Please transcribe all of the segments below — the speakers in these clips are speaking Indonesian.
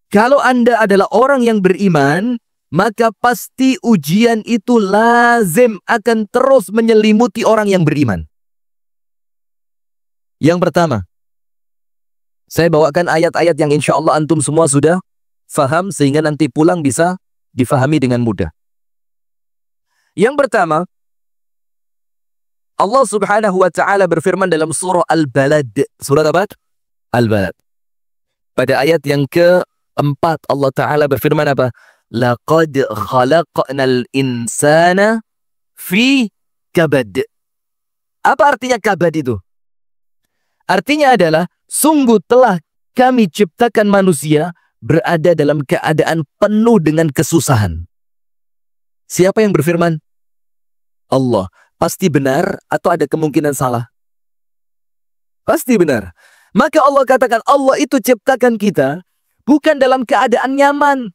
Kalau Anda adalah orang yang beriman, maka pasti ujian itu lazim akan terus menyelimuti orang yang beriman. Yang pertama, saya bawakan ayat-ayat yang insya Allah antum semua sudah faham sehingga nanti pulang bisa difahami dengan mudah. Yang pertama, Allah Subhanahu wa Ta'ala berfirman dalam surah Al-Balad. Surah apa? Al-Balad. Pada ayat yang keempat, Allah Ta'ala berfirman apa? Laqad khalaqnal insana fi kabad. Apa artinya kabad itu? Artinya adalah, sungguh telah kami ciptakan manusia berada dalam keadaan penuh dengan kesusahan. Siapa yang berfirman? Allah. Pasti benar atau ada kemungkinan salah? Pasti benar. Maka Allah katakan, Allah itu ciptakan kita bukan dalam keadaan nyaman,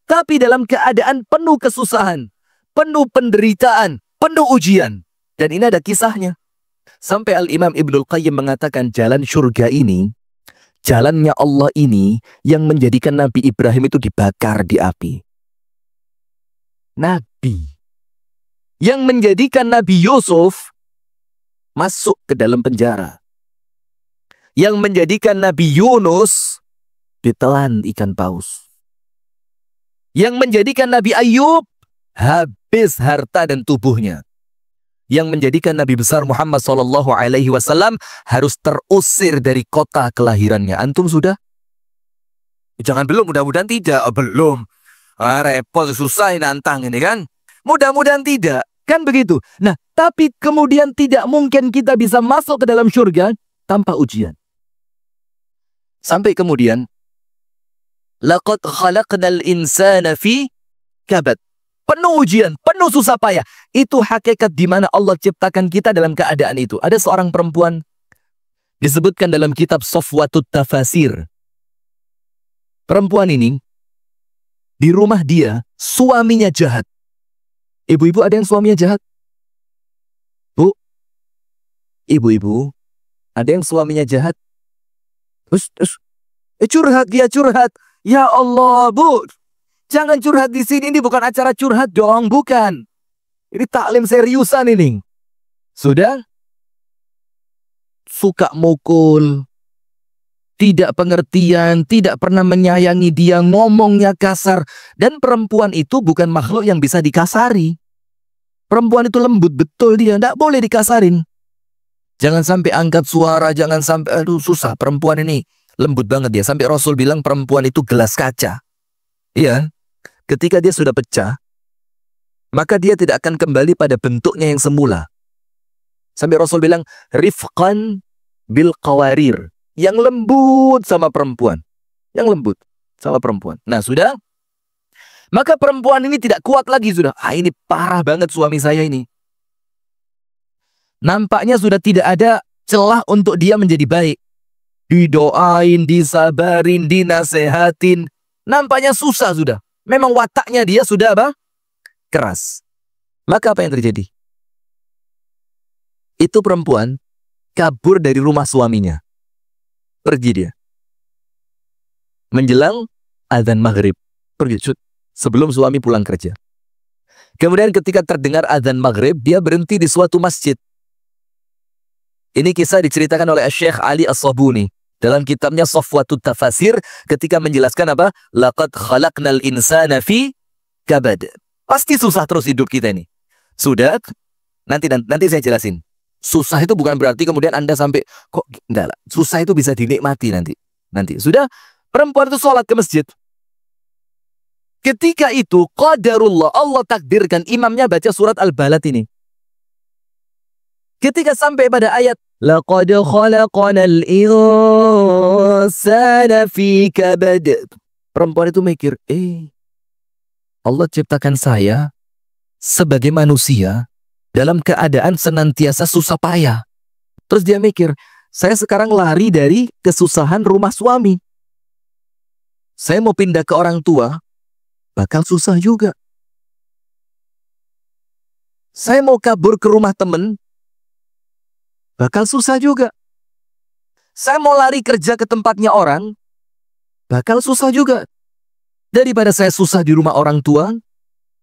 tapi dalam keadaan penuh kesusahan, penuh penderitaan, penuh ujian. Dan ini ada kisahnya. Sampai Al-Imam Ibnul Qayyim mengatakan jalan surga ini, jalannya Allah ini yang menjadikan Nabi Ibrahim itu dibakar di api. Nabi. Yang menjadikan Nabi Yusuf masuk ke dalam penjara. Yang menjadikan Nabi Yunus ditelan ikan paus. Yang menjadikan Nabi Ayub habis harta dan tubuhnya. Yang menjadikan Nabi besar Muhammad SAW harus terusir dari kota kelahirannya. Antum sudah? Jangan belum, mudah-mudahan tidak. Belum. Repot, susah nantang ini kan. Mudah-mudahan tidak. Kan begitu. Nah, tapi kemudian tidak mungkin kita bisa masuk ke dalam surga tanpa ujian. Sampai kemudian, laqad khalaqnal insana fi kabad. Penuh ujian, penuh susah payah. Itu hakikat di mana Allah ciptakan kita dalam keadaan itu. Ada seorang perempuan disebutkan dalam kitab Safwatut Tafasir. Perempuan ini, di rumah dia, suaminya jahat. Ibu-ibu ada yang suaminya jahat? Bu? Ibu-ibu, ada yang suaminya jahat? Curhat, dia curhat. Ya Allah, Bu. Jangan curhat di sini, ini bukan acara curhat dong, bukan. Ini taklim seriusan ini. Sudah? Suka mukul. Tidak pengertian, tidak pernah menyayangi dia, ngomongnya kasar. Dan perempuan itu bukan makhluk yang bisa dikasari. Perempuan itu lembut betul dia, tidak boleh dikasarin. Jangan sampai angkat suara, jangan sampai, aduh susah. Perempuan ini lembut banget dia. Sampai Rasul bilang perempuan itu gelas kaca. Iya, ketika dia sudah pecah, maka dia tidak akan kembali pada bentuknya yang semula. Sampai Rasul bilang, rifqan bil qawarir. Yang lembut sama perempuan. Yang lembut sama perempuan. Nah, sudah. Maka perempuan ini tidak kuat lagi sudah. Ini parah banget suami saya ini. Nampaknya sudah tidak ada celah untuk dia menjadi baik. Didoain, disabarin, dinasehatin. Nampaknya susah sudah. Memang wataknya dia sudah apa? Keras. Maka apa yang terjadi? Itu perempuan kabur dari rumah suaminya. Pergi dia. Menjelang azan maghrib. Pergi. Sebelum suami pulang kerja. Kemudian ketika terdengar azan maghrib, dia berhenti di suatu masjid. Ini kisah diceritakan oleh Syekh Ali As-Sabuni dalam kitabnya Safwatut Tafasir ketika menjelaskan apa? Laqad khalaqnal insana fi kabad. Pasti susah terus hidup kita ini. Sudah? Nanti saya jelasin. Susah itu bukan berarti kemudian Anda sampai kok enggak lah. Susah itu bisa dinikmati nanti. Sudah? Perempuan itu sholat ke masjid. Ketika itu, qadarullah, Allah takdirkan imamnya baca surat Al-Balad ini. Ketika sampai pada ayat, laqad khalaqnal insana fi kabad. Perempuan itu mikir, Allah ciptakan saya sebagai manusia dalam keadaan senantiasa susah payah. Terus dia mikir, saya sekarang lari dari kesusahan rumah suami. Saya mau pindah ke orang tua, bakal susah juga. Saya mau kabur ke rumah teman, bakal susah juga. Saya mau lari kerja ke tempatnya orang, bakal susah juga. Daripada saya susah di rumah orang tua,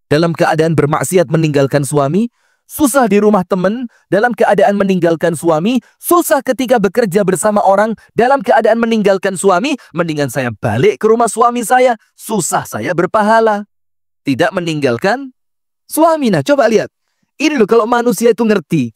dalam keadaan bermaksiat meninggalkan suami, susah di rumah teman, dalam keadaan meninggalkan suami, susah ketika bekerja bersama orang, dalam keadaan meninggalkan suami, mendingan saya balik ke rumah suami saya, susah saya berpahala. Tidak meninggalkan suami. Nah, coba lihat. Ini loh kalau manusia itu ngerti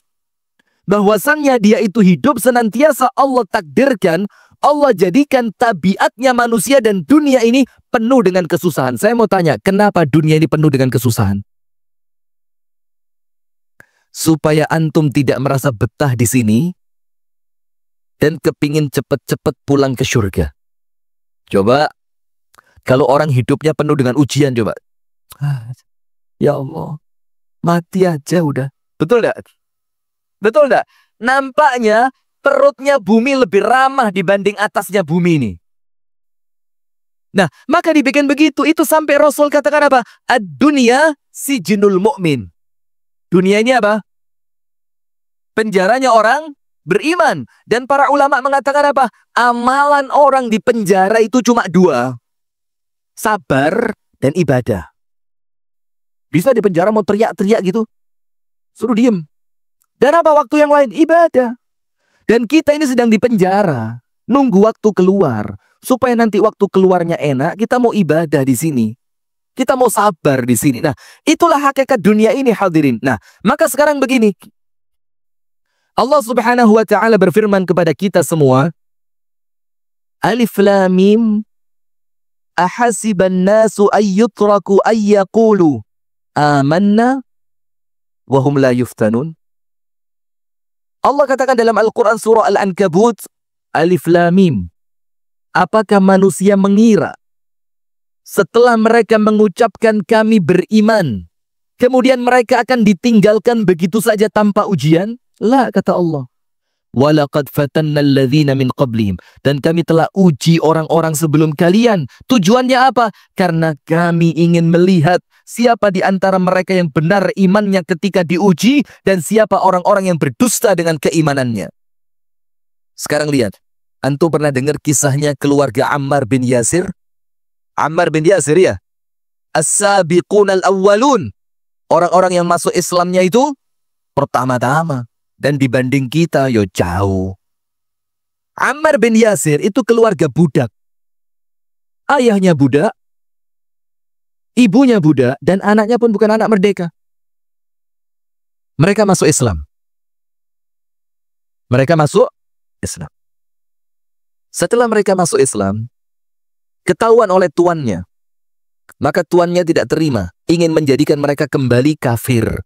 bahwasannya dia itu hidup senantiasa Allah takdirkan, Allah jadikan tabiatnya manusia dan dunia ini penuh dengan kesusahan. Saya mau tanya, kenapa dunia ini penuh dengan kesusahan? Supaya antum tidak merasa betah di sini dan kepingin cepet-cepet pulang ke surga. Coba, kalau orang hidupnya penuh dengan ujian, coba. Ya Allah, mati aja udah. Betul enggak? Betul enggak? Nampaknya perutnya bumi lebih ramah dibanding atasnya bumi ini. Nah, maka dibikin begitu. Itu sampai Rasul katakan apa? Ad-dunya sijnul mu'min. Dunia ini apa? Penjaranya orang beriman. Dan para ulama mengatakan apa? Amalan orang di penjara itu cuma dua. Sabar dan ibadah. Bisa di penjara mau teriak-teriak gitu, suruh diem. Dan apa waktu yang lain? Ibadah. Dan kita ini sedang di penjara, nunggu waktu keluar. Supaya nanti waktu keluarnya enak, kita mau ibadah di sini. Kita mau sabar di sini. Nah, itulah hakikat dunia ini, hadirin. Nah, maka sekarang begini. Allah Subhanahu wa ta'ala berfirman kepada kita semua. Alif Lam Mim. Ahasiban nasu ayyutraku ayyaqulu amanna wahum la yuftanun. Allah katakan dalam Al-Quran surah Al-Ankabut, Alif Lam Mim. Apakah manusia mengira setelah mereka mengucapkan kami beriman, kemudian mereka akan ditinggalkan begitu saja tanpa ujian? La, kata Allah. Walaqad fatanna alladhina min qablihim. Dan kami telah uji orang-orang sebelum kalian. Tujuannya apa? Karena kami ingin melihat siapa di antara mereka yang benar imannya ketika diuji dan siapa orang-orang yang berdusta dengan keimanannya. Sekarang lihat. Antum pernah dengar kisahnya keluarga Ammar bin Yasir? Ammar bin Yasir ya? As-sabiqun al-awwalun. Orang-orang yang masuk Islamnya itu pertama-tama. Dan dibanding kita, yo jauh. Ammar bin Yasir itu keluarga budak. Ayahnya budak, ibunya budak, dan anaknya pun bukan anak merdeka. Mereka masuk Islam. Mereka masuk Islam. Setelah mereka masuk Islam, ketahuan oleh tuannya. Maka tuannya tidak terima, ingin menjadikan mereka kembali kafir.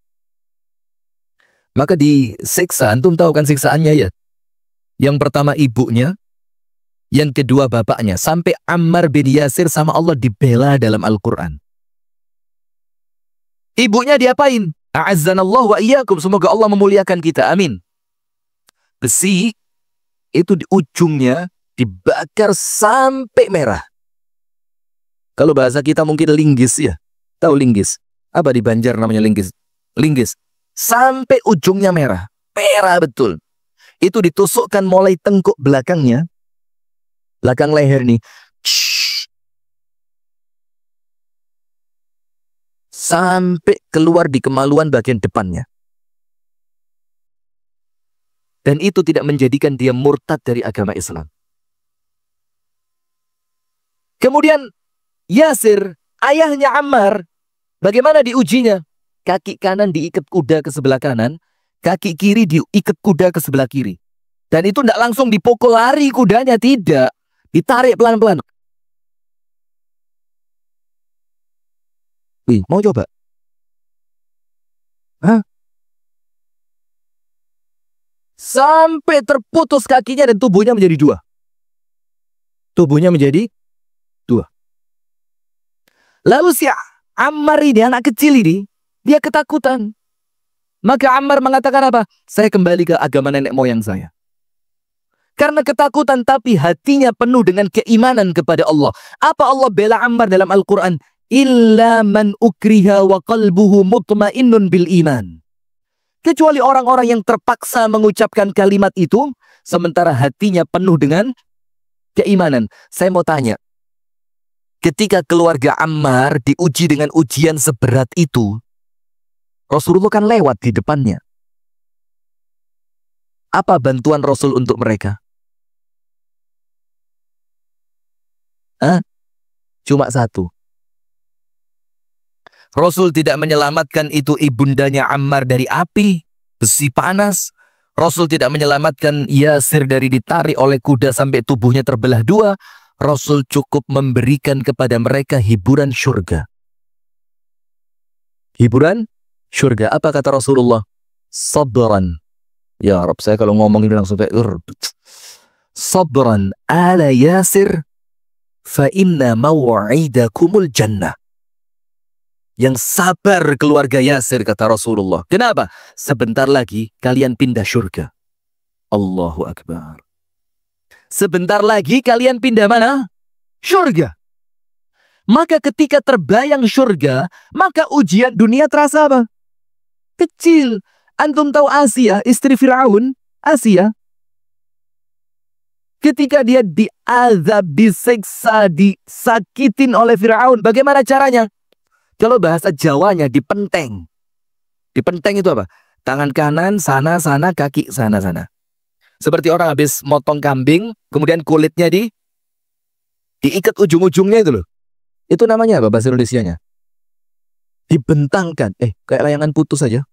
Maka disiksa, antum tahu kan siksaannya ya? Yang pertama ibunya, yang kedua bapaknya. Sampai Ammar bin Yasir sama Allah dibela dalam Al-Quran. Ibunya diapain? A'azzanallahu wa iyyakum. Semoga Allah memuliakan kita, amin. Besi, itu di ujungnya dibakar sampai merah. Kalau bahasa kita mungkin linggis ya. Tahu linggis? Apa di Banjar namanya linggis? Linggis. Sampai ujungnya merah. Merah betul. Itu ditusukkan mulai tengkuk belakangnya. Belakang leher nih. Sampai keluar di kemaluan bagian depannya. Dan itu tidak menjadikan dia murtad dari agama Islam. Kemudian Yasir, ayahnya Ammar, bagaimana diujinya? Kaki kanan diikat kuda ke sebelah kanan, kaki kiri diikat kuda ke sebelah kiri. Dan itu tidak langsung dipukul lari kudanya, tidak. Ditarik pelan-pelan. Wih, mau coba? Hah? Sampai terputus kakinya dan tubuhnya menjadi dua. Tubuhnya menjadi dua. Lalu si Ammar ini, anak kecil ini, dia ketakutan. Maka Ammar mengatakan apa? Saya kembali ke agama nenek moyang saya. Karena ketakutan tapi hatinya penuh dengan keimanan kepada Allah. Apa Allah bela Ammar dalam Al-Quran? Illa man ukriha wa qalbuhu mutmainnun bil iman. Kecuali orang-orang yang terpaksa mengucapkan kalimat itu, sementara hatinya penuh dengan keimanan. Saya mau tanya, ketika keluarga Ammar diuji dengan ujian seberat itu, Rasulullah kan lewat di depannya. Apa bantuan Rasul untuk mereka? Cuma satu. Rasul tidak menyelamatkan itu ibundanya Ammar dari api, besi panas. Rasul tidak menyelamatkan Yasir dari ditarik oleh kuda sampai tubuhnya terbelah dua. Rasul cukup memberikan kepada mereka hiburan syurga. Hiburan syurga. Apa kata Rasulullah? Sabran. Ya Rabb, saya kalau ngomong ini langsung kayak sabran ala Yasir fa inna maw'idakumul jannah. Yang sabar keluarga Yasir, kata Rasulullah. Kenapa? Sebentar lagi kalian pindah syurga. Allahu Akbar. Sebentar lagi kalian pindah mana? Syurga. Maka ketika terbayang syurga, maka ujian dunia terasa apa? Kecil. Antum tahu Asia, istri Fir'aun? Asia. Ketika dia diazab, disiksa, disakitin oleh Fir'aun, bagaimana caranya? Kalau bahasa Jawanya dipenteng. Dipenteng itu apa? Tangan kanan sana-sana, kaki sana-sana. Seperti orang habis motong kambing, kemudian kulitnya diikat ujung-ujungnya itu loh. Itu namanya apa bahasa Indonesianya? Dibentangkan. Kayak layangan putus aja.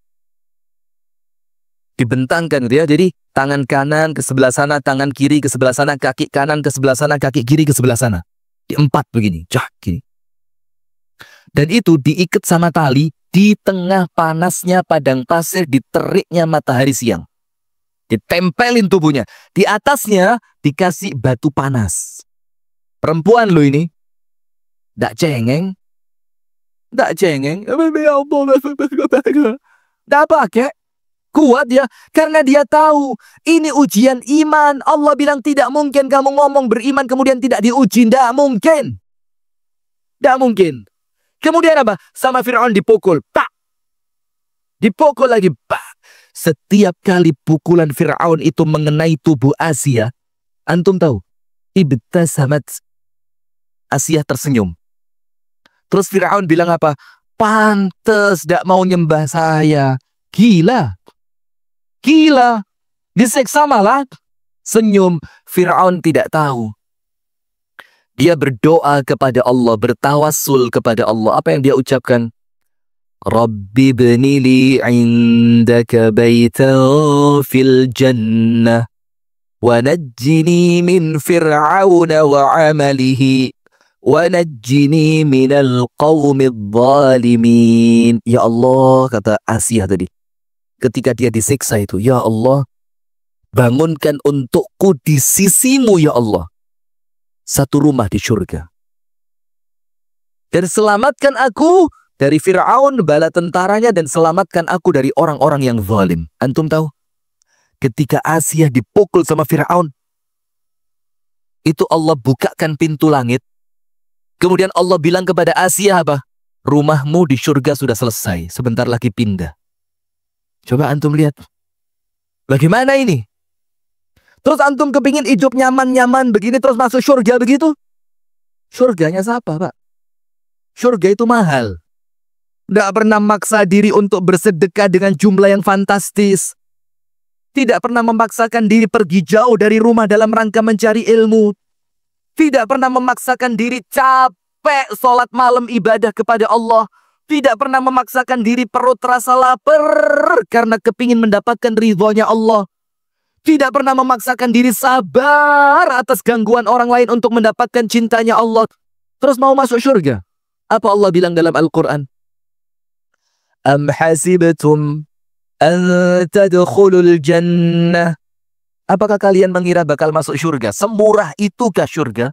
Dibentangkan gitu ya. Jadi tangan kanan ke sebelah sana, tangan kiri ke sebelah sana, kaki kanan ke sebelah sana, kaki kiri ke sebelah sana. Di empat begini. Gini. Dan itu diikat sama tali di tengah panasnya padang pasir, di teriknya matahari siang. Ditempelin tubuhnya. Di atasnya dikasih batu panas. Perempuan lo ini. Nggak cengeng. Nggak cengeng. Nggak pakai. Kuat ya. Karena dia tahu ini ujian iman. Allah bilang tidak mungkin kamu ngomong beriman kemudian tidak diuji. Nggak mungkin. Nggak mungkin. Kemudian apa? Sama Fir'aun dipukul. Pak. Dipukul lagi. Pak. Setiap kali pukulan Fir'aun itu mengenai tubuh Asia. Antum tahu? Ibtasamat. Asia tersenyum. Terus Fir'aun bilang apa? Pantes gak mau nyembah saya. Gila. Gila. Disiksa malah senyum. Fir'aun tidak tahu. Dia berdoa kepada Allah, bertawassul kepada Allah. Apa yang dia ucapkan? Rabbi bnili indaka baitan fil jannah wa najjini min fir'auna wa amalihi wa najjini minal qawmidh zalimin. Ya Allah, kata Asia tadi. Ketika dia disiksa itu, ya Allah, bangunkan untukku di sisimu ya Allah satu rumah di surga. Dan selamatkan aku dari Fir'aun, bala tentaranya, dan selamatkan aku dari orang-orang yang zalim. Antum tahu? Ketika Asia dipukul sama Fir'aun, itu Allah bukakan pintu langit. Kemudian Allah bilang kepada Asia apa? Rumahmu di surga sudah selesai. Sebentar lagi pindah. Coba antum lihat. Bagaimana ini? Terus antum kepingin hidup nyaman-nyaman begini terus masuk surga begitu? Surganya siapa, Pak? Surga itu mahal. Tidak pernah maksa diri untuk bersedekah dengan jumlah yang fantastis. Tidak pernah memaksakan diri pergi jauh dari rumah dalam rangka mencari ilmu. Tidak pernah memaksakan diri capek sholat malam ibadah kepada Allah. Tidak pernah memaksakan diri perut terasa lapar karena kepingin mendapatkan ridhonya Allah. Tidak pernah memaksakan diri sabar atas gangguan orang lain untuk mendapatkan cintanya Allah. Terus mau masuk surga. Apa Allah bilang dalam Al-Quran? Am hasibtum an tadkhulul jannah. Apakah kalian mengira bakal masuk surga? Semurah itukah surga?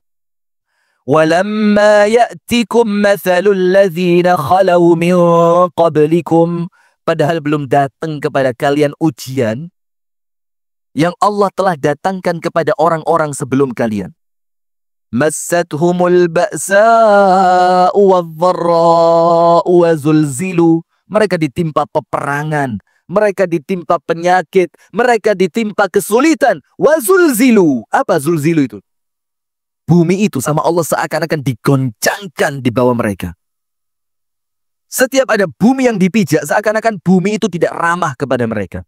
Walamma ya'tikum mathalul ladzina khalau min qablikum. Padahal belum datang kepada kalian ujian yang Allah telah datangkan kepada orang-orang sebelum kalian. Massathumul ba'sa'u wadh-dharra'u wa zulzilu. Mereka ditimpa peperangan, mereka ditimpa penyakit, mereka ditimpa kesulitan. Wa zulzilu. Apa zulzilu itu? bumi itu sama Allah seakan-akan digoncangkan di bawah mereka. Setiap ada bumi yang dipijak, seakan-akan bumi itu tidak ramah kepada mereka.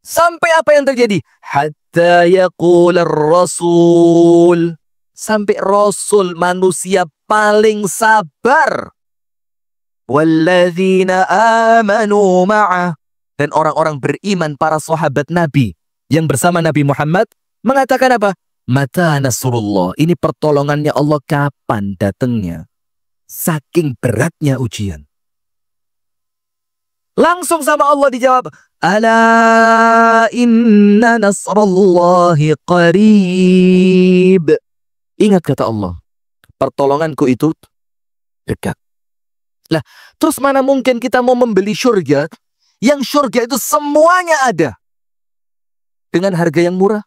Sampai apa yang terjadi? Hatta yaqul rasul. Sampai Rasul, manusia paling sabar. Walladzina amanu ma'ah. Dan orang-orang beriman, para sahabat Nabi yang bersama Nabi Muhammad mengatakan apa? Mata nasrullah. Ini pertolongannya Allah kapan datangnya? Saking beratnya ujian. Langsung sama Allah dijawab. Ala inna nasrullahi qarib. Ingat kata Allah. Pertolonganku itu dekat. Lah, terus mana mungkin kita mau membeli surga? Yang surga itu semuanya ada. Dengan harga yang murah.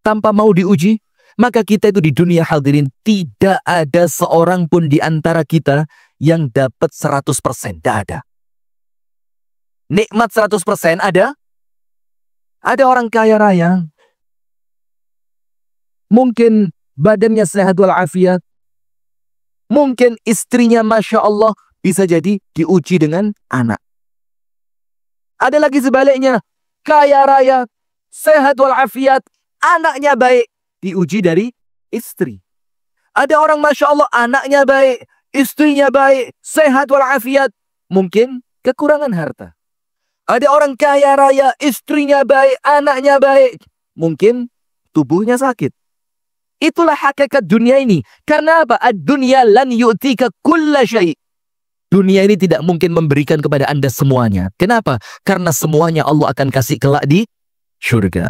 Tanpa mau diuji. Maka kita itu di dunia hadirin tidak ada seorang pun di antara kita yang dapat 100%. Tidak ada. Nikmat 100% ada? Ada orang kaya raya. Mungkin badannya sehat walafiat. Mungkin istrinya Masya Allah bisa jadi diuji dengan anak. Ada lagi sebaliknya. Kaya raya, sehat walafiat, anaknya baik. Diuji dari istri. Ada orang Masya Allah anaknya baik, istrinya baik, sehat walafiat. Mungkin kekurangan harta. Ada orang kaya raya, istrinya baik, anaknya baik. Mungkin tubuhnya sakit. Itulah hakikat dunia ini. Karena apa? Ad-dunya lan yu'tika kulla syai'. Dunia ini tidak mungkin memberikan kepada Anda semuanya. Kenapa? Karena semuanya Allah akan kasih kelak di surga.